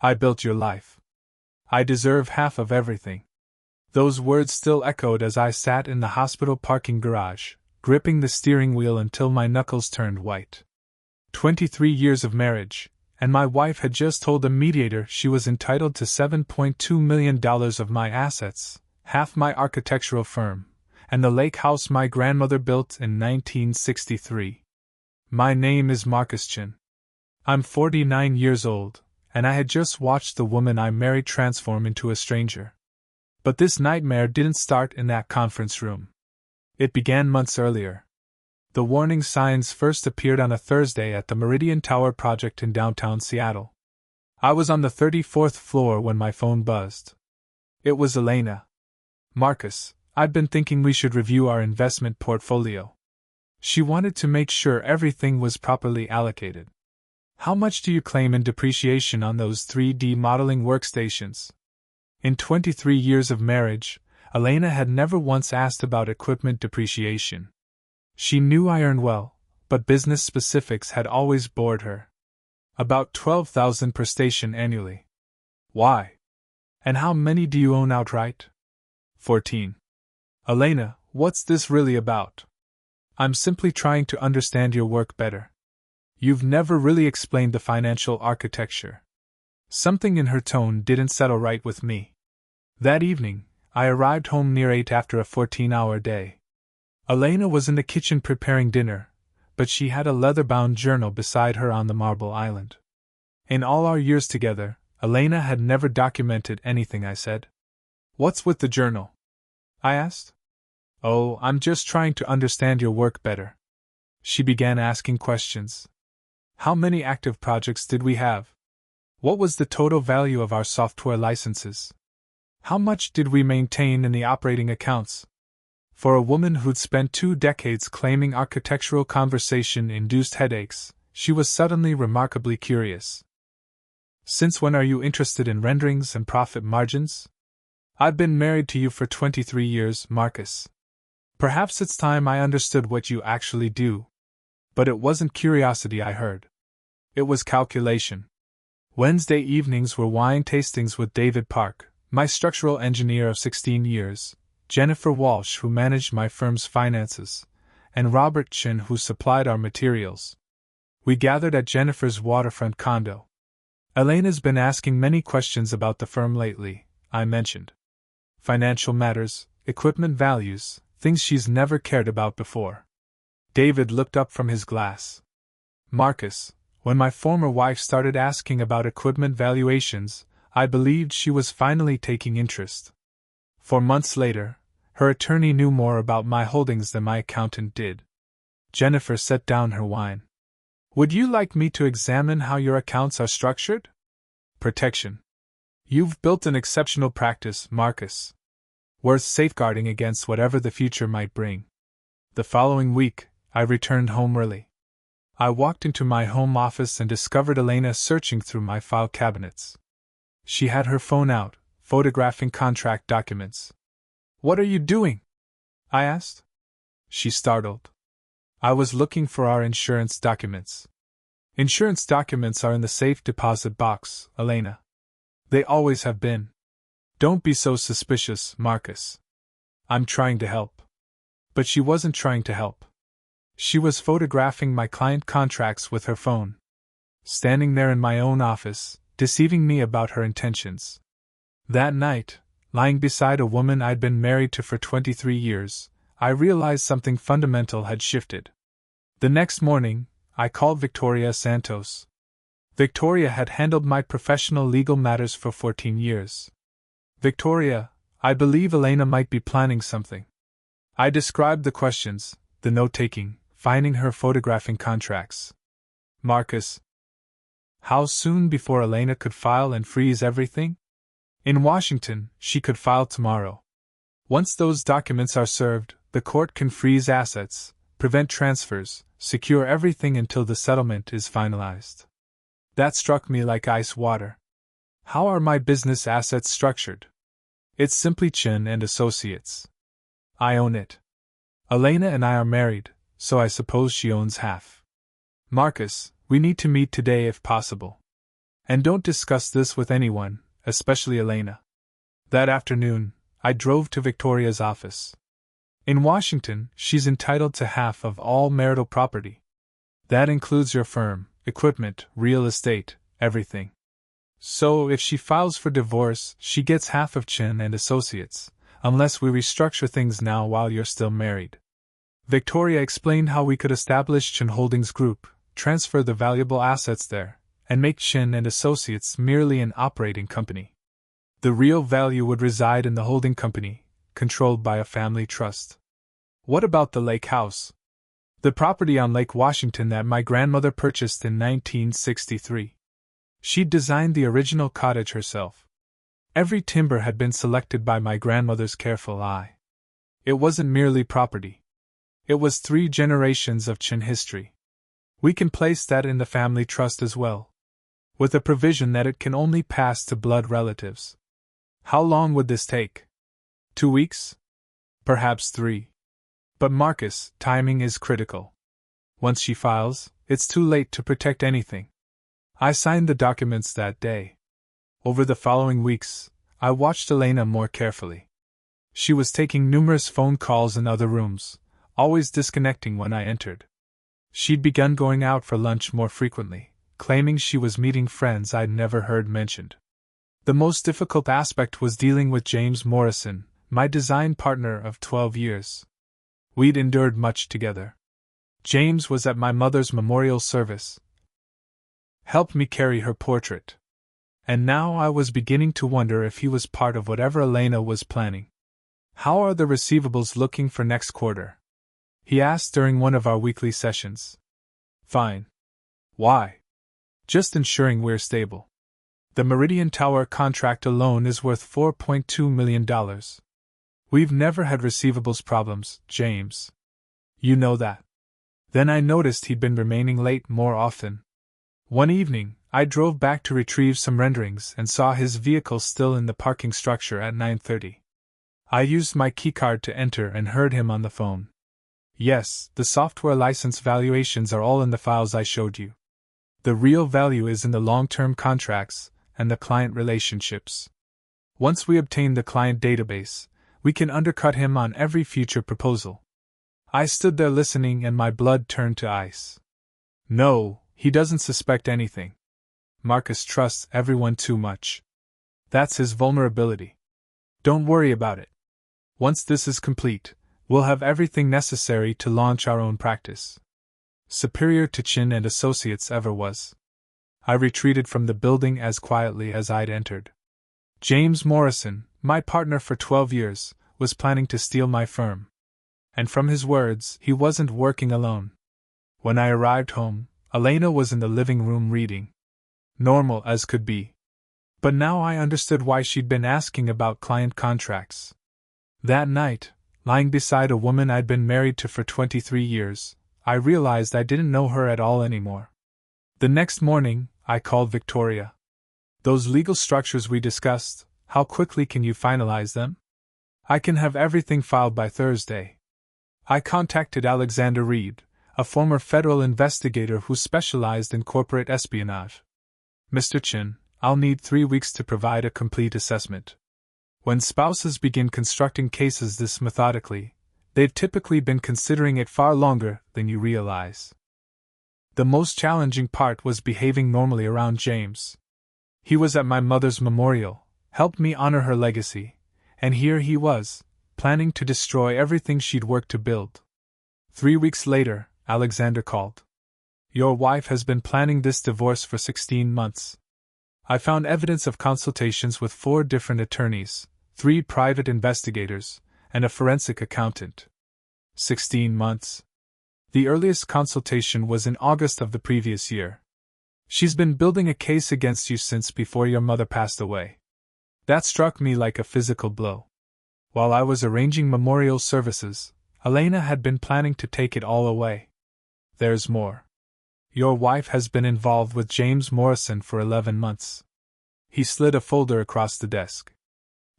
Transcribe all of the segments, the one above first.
I built your life. I deserve half of everything. Those words still echoed as I sat in the hospital parking garage, gripping the steering wheel until my knuckles turned white. 23 years of marriage, and my wife had just told a mediator she was entitled to $7.2 million of my assets, half my architectural firm, and the lake house my grandmother built in 1963. My name is Marcus Chin. I'm 49 years old, and I had just watched the woman I married transform into a stranger. But this nightmare didn't start in that conference room. It began months earlier. The warning signs first appeared on a Thursday at the Meridian Tower project in downtown Seattle. I was on the 34th floor when my phone buzzed. It was Elena. Marcus, I'd been thinking we should review our investment portfolio. She wanted to make sure everything was properly allocated. How much do you claim in depreciation on those 3D modeling workstations? In 23 years of marriage, Elena had never once asked about equipment depreciation. She knew I earned well, but business specifics had always bored her. About $12,000 per station annually. Why? And how many do you own outright? 14. Elena, what's this really about? I'm simply trying to understand your work better. You've never really explained the financial architecture. Something in her tone didn't settle right with me. That evening, I arrived home near 8 after a 14-hour day. Elena was in the kitchen preparing dinner, but she had a leather-bound journal beside her on the marble island. In all our years together, Elena had never documented anything I said. What's with the journal? I asked. Oh, I'm just trying to understand your work better. She began asking questions. How many active projects did we have? What was the total value of our software licenses? How much did we maintain in the operating accounts? For a woman who'd spent 2 decades claiming architectural conversation induced headaches, she was suddenly remarkably curious. Since when are you interested in renderings and profit margins? I've been married to you for 23 years, Marcus. Perhaps it's time I understood what you actually do. But it wasn't curiosity I heard. It was calculation. Wednesday evenings were wine tastings with David Park, my structural engineer of 16 years, Jennifer Walsh, who managed my firm's finances, and Robert Chin, who supplied our materials. We gathered at Jennifer's waterfront condo. Elena's been asking many questions about the firm lately, I mentioned. Financial matters, equipment values, things she's never cared about before. David looked up from his glass. Marcus, when my former wife started asking about equipment valuations, I believed she was finally taking interest. 4 months later, her attorney knew more about my holdings than my accountant did. Jennifer set down her wine. Would you like me to examine how your accounts are structured? Protection. You've built an exceptional practice, Marcus. Worth safeguarding against whatever the future might bring. The following week, I returned home early. I walked into my home office and discovered Elena searching through my file cabinets. She had her phone out, photographing contract documents. What are you doing? I asked. She startled. I was looking for our insurance documents. Insurance documents are in the safe deposit box, Elena. They always have been. Don't be so suspicious, Marcus. I'm trying to help. But she wasn't trying to help. She was photographing my client contracts with her phone. Standing there in my own office, deceiving me about her intentions. That night, lying beside a woman I'd been married to for 23 years, I realized something fundamental had shifted. The next morning, I called Victoria Santos. Victoria had handled my professional legal matters for 14 years. Victoria, I believe Elena might be planning something. I described the questions, the note-taking, finding her photographing contracts. Marcus. How soon before Elena could file and freeze everything? In Washington, she could file tomorrow. Once those documents are served, the court can freeze assets, prevent transfers, secure everything until the settlement is finalized. That struck me like ice water. How are my business assets structured? It's simply Chin and Associates. I own it. Elena and I are married, so I suppose she owns half. Marcus, we need to meet today if possible. And don't discuss this with anyone, especially Elena. That afternoon, I drove to Victoria's office. In Washington, she's entitled to half of all marital property. That includes your firm, equipment, real estate, everything. So if she files for divorce, she gets half of Chin and Associates, unless we restructure things now while you're still married. Victoria explained how we could establish Chin Holdings Group, transfer the valuable assets there, and make Chin and Associates merely an operating company. The real value would reside in the holding company, controlled by a family trust. What about the lake house? The property on Lake Washington that my grandmother purchased in 1963. She'd designed the original cottage herself. Every timber had been selected by my grandmother's careful eye. It wasn't merely property. It was 3 generations of Chin history. We can place that in the family trust as well, with a provision that it can only pass to blood relatives. How long would this take? 2 weeks? Perhaps 3. But Marcus, timing is critical. Once she files, it's too late to protect anything. I signed the documents that day. Over the following weeks, I watched Elena more carefully. She was taking numerous phone calls in other rooms, always disconnecting when I entered. She'd begun going out for lunch more frequently, claiming she was meeting friends I'd never heard mentioned. The most difficult aspect was dealing with James Morrison, my design partner of 12 years. We'd endured much together. James was at my mother's memorial service, helped me carry her portrait. And now I was beginning to wonder if he was part of whatever Elena was planning. "How are the receivables looking for next quarter?" he asked during one of our weekly sessions. "Fine." "Why?" "Just ensuring we're stable. The Meridian Tower contract alone is worth $4.2 million. We've never had receivables problems, James. You know that." Then I noticed he'd been remaining late more often. One evening, I drove back to retrieve some renderings and saw his vehicle still in the parking structure at 9:30. I used my keycard to enter and heard him on the phone. "Yes, the software license valuations are all in the files I showed you. The real value is in the long-term contracts and the client relationships. Once we obtain the client database, we can undercut him on every future proposal." I stood there listening and my blood turned to ice. No, he doesn't suspect anything. Marcus trusts everyone too much. That's his vulnerability. Don't worry about it. Once this is complete, we'll have everything necessary to launch our own practice. Superior to Chin and Associates ever was. I retreated from the building as quietly as I'd entered. James Morrison, my partner for 12 years, was planning to steal my firm. And from his words, he wasn't working alone. When I arrived home, Elena was in the living room reading. Normal as could be. But now I understood why she'd been asking about client contracts. That night, lying beside a woman I'd been married to for 23 years, I realized I didn't know her at all anymore. The next morning, I called Victoria. "Those legal structures we discussed, how quickly can you finalize them?" "I can have everything filed by Thursday." I contacted Alexander Reed, a former federal investigator who specialized in corporate espionage. "Mr. Chin, I'll need 3 weeks to provide a complete assessment." When spouses begin constructing cases this methodically, they've typically been considering it far longer than you realize. The most challenging part was behaving normally around James. He was at my mother's memorial, helped me honor her legacy, and here he was, planning to destroy everything she'd worked to build. 3 weeks later, Alexander called. "Your wife has been planning this divorce for 16 months. I found evidence of consultations with 4 different attorneys, 3 private investigators, and a forensic accountant. 16 months. The earliest consultation was in August of the previous year. She's been building a case against you since before your mother passed away." That struck me like a physical blow. While I was arranging memorial services, Elena had been planning to take it all away. "There's more. Your wife has been involved with James Morrison for 11 months. He slid a folder across the desk.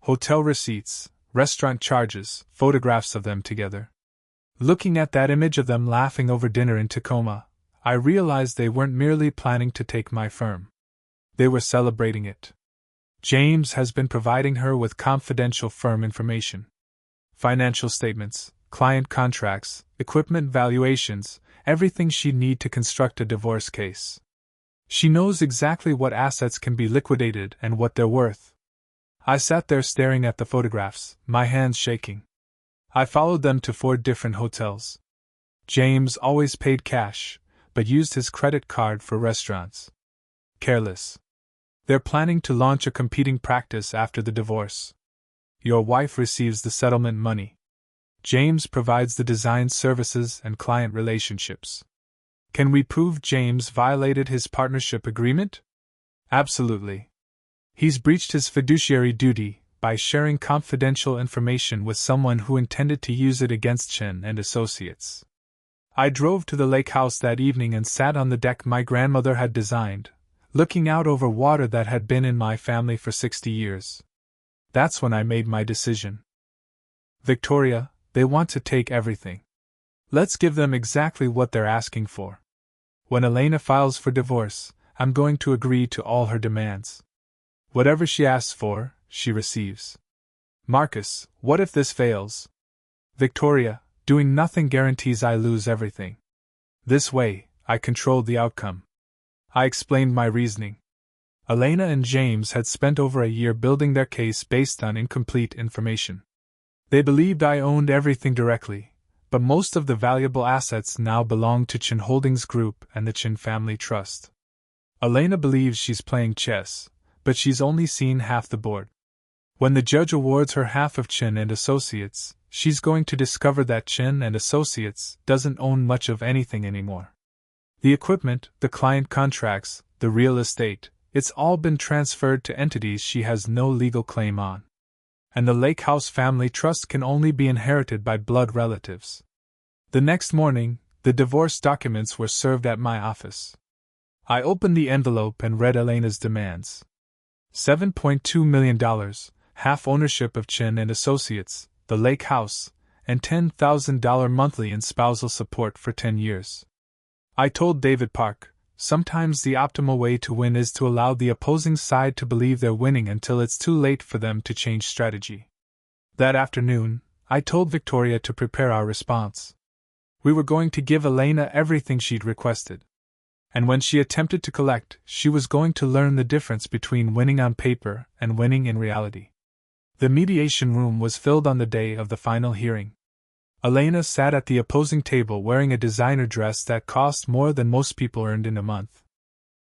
Hotel receipts, restaurant charges, photographs of them together. Looking at that image of them laughing over dinner in Tacoma, I realized they weren't merely planning to take my firm. They were celebrating it. James has been providing her with confidential firm information. Financial statements, client contracts, equipment valuations, everything she'd need to construct a divorce case. She knows exactly what assets can be liquidated and what they're worth. I sat there staring at the photographs, my hands shaking. I followed them to 4 different hotels. James always paid cash, but used his credit card for restaurants. Careless. They're planning to launch a competing practice after the divorce. Your wife receives the settlement money. James provides the design services and client relationships. Can we prove James violated his partnership agreement? Absolutely. He's breached his fiduciary duty by sharing confidential information with someone who intended to use it against Chen and associates. I drove to the lake house that evening and sat on the deck my grandmother had designed, looking out over water that had been in my family for 60 years. That's when I made my decision. Victoria, they want to take everything. Let's give them exactly what they're asking for. When Elena files for divorce, I'm going to agree to all her demands. Whatever she asks for, she receives. Marcus, what if this fails? Victoria, doing nothing guarantees I lose everything. This way, I controlled the outcome. I explained my reasoning. Elena and James had spent over a year building their case based on incomplete information. They believed I owned everything directly, but most of the valuable assets now belong to Chen Holdings Group and the Chen Family Trust. Elena believes she's playing chess, but she's only seen half the board. When the judge awards her half of Chen and Associates, she's going to discover that Chen and Associates doesn't own much of anything anymore. The equipment, the client contracts, the real estate, it's all been transferred to entities she has no legal claim on. And the Lake House Family Trust can only be inherited by blood relatives. The next morning, the divorce documents were served at my office. I opened the envelope and read Elena's demands. $7.2 million, half ownership of Chen and Associates, the Lake House, and $10,000 monthly in spousal support for 10 years. I told David Park, sometimes the optimal way to win is to allow the opposing side to believe they're winning until it's too late for them to change strategy. That afternoon, I told Victoria to prepare our response. We were going to give Elena everything she'd requested. And when she attempted to collect, she was going to learn the difference between winning on paper and winning in reality. The mediation room was filled on the day of the final hearing. Elena sat at the opposing table wearing a designer dress that cost more than most people earned in a month.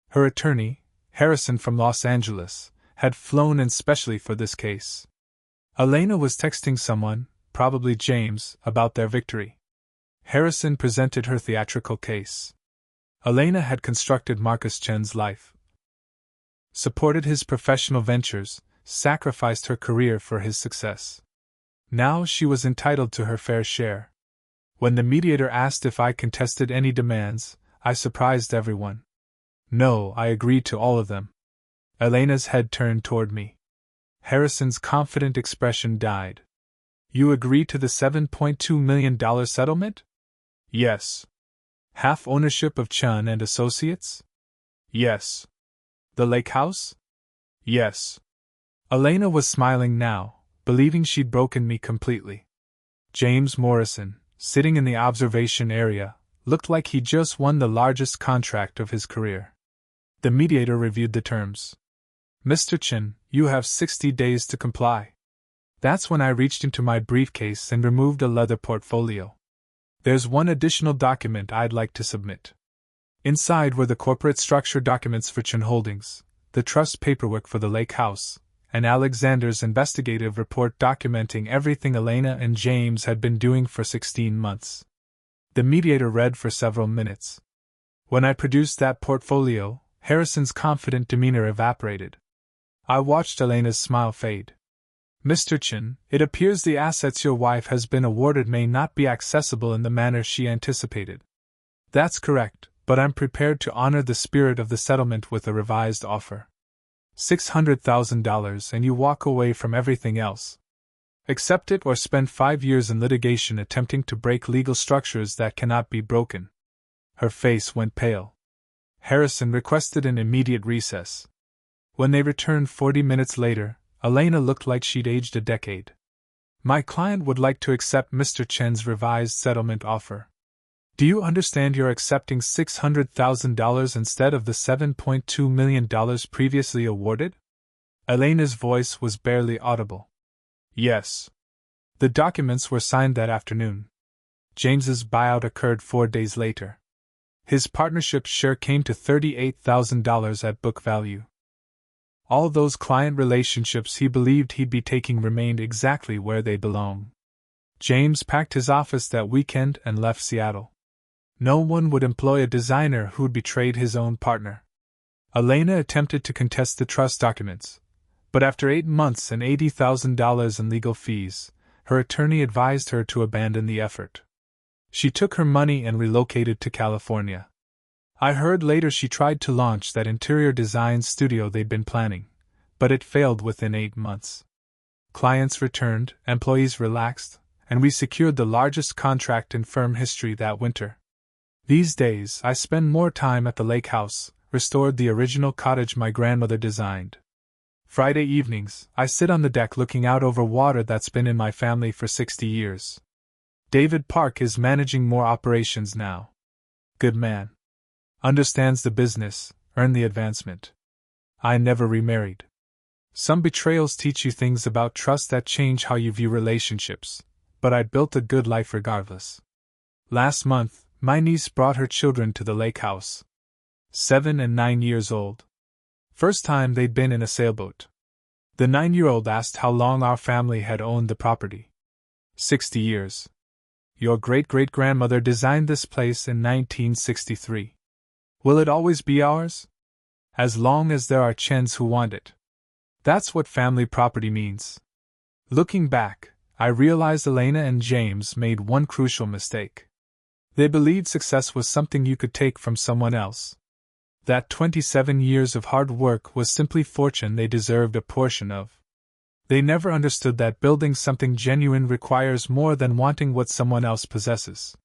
Her attorney, Harrison from Los Angeles, had flown in specially for this case. Elena was texting someone, probably James, about their victory. Harrison presented her theatrical case. Elena had constructed Marcus Chen's life, supported his professional ventures, sacrificed her career for his success. Now she was entitled to her fair share. When the mediator asked if I contested any demands, I surprised everyone. No, I agreed to all of them. Elena's head turned toward me. Harrison's confident expression died. You agree to the $7.2 million settlement? Yes. Half ownership of Chen and Associates? Yes. The lake house? Yes. Elena was smiling now, believing she'd broken me completely. James Morrison, sitting in the observation area, looked like he'd just won the largest contract of his career. The mediator reviewed the terms. Mr. Chen, you have 60 days to comply. That's when I reached into my briefcase and removed a leather portfolio. There's one additional document I'd like to submit. Inside were the corporate structure documents for Chen Holdings, the trust paperwork for the Lake House, and Alexander's investigative report documenting everything Elena and James had been doing for 16 months. The mediator read for several minutes. When I produced that portfolio, Harrison's confident demeanor evaporated. I watched Elena's smile fade. Mr. Chen, it appears the assets your wife has been awarded may not be accessible in the manner she anticipated. That's correct, but I'm prepared to honor the spirit of the settlement with a revised offer. $600,000 and you walk away from everything else. Accept it or spend 5 years in litigation attempting to break legal structures that cannot be broken. Her face went pale. Harrison requested an immediate recess. When they returned 40 minutes later, Elena looked like she'd aged a decade. My client would like to accept Mr. Chen's revised settlement offer. Do you understand you're accepting $600,000 instead of the $7.2 million previously awarded? Elena's voice was barely audible. Yes. The documents were signed that afternoon. James's buyout occurred 4 days later. His partnership share came to $38,000 at book value. All those client relationships he believed he'd be taking remained exactly where they belong. James packed his office that weekend and left Seattle. No one would employ a designer who'd betrayed his own partner. Elena attempted to contest the trust documents, but after 8 months and $80,000 in legal fees, her attorney advised her to abandon the effort. She took her money and relocated to California. I heard later she tried to launch that interior design studio they'd been planning, but it failed within 8 months. Clients returned, employees relaxed, and we secured the largest contract in firm history that winter. These days, I spend more time at the lake house, restored the original cottage my grandmother designed. Friday evenings, I sit on the deck looking out over water that's been in my family for 60 years. David Park is managing more operations now. Good man. Understands the business, earned the advancement. I never remarried. Some betrayals teach you things about trust that change how you view relationships, but I built a good life regardless. Last month, my niece brought her children to the lake house. 7 and 9 years old. First time they'd been in a sailboat. The 9-year-old asked how long our family had owned the property. 60 years. Your great-great-grandmother designed this place in 1963. Will it always be ours? As long as there are Chens who want it. That's what family property means. Looking back, I realized Elena and James made one crucial mistake. They believed success was something you could take from someone else. That 27 years of hard work was simply fortune they deserved a portion of. They never understood that building something genuine requires more than wanting what someone else possesses.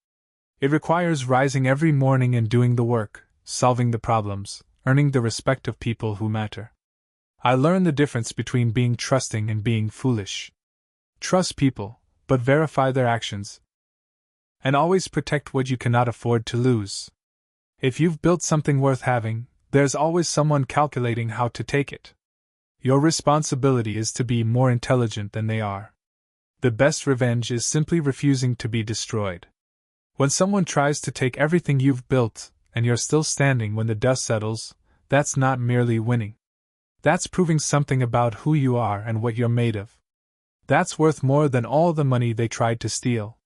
It requires rising every morning and doing the work, solving the problems, earning the respect of people who matter. I learned the difference between being trusting and being foolish. Trust people, but verify their actions. And always protect what you cannot afford to lose. If you've built something worth having, there's always someone calculating how to take it. Your responsibility is to be more intelligent than they are. The best revenge is simply refusing to be destroyed. When someone tries to take everything you've built, and you're still standing when the dust settles, that's not merely winning. That's proving something about who you are and what you're made of. That's worth more than all the money they tried to steal.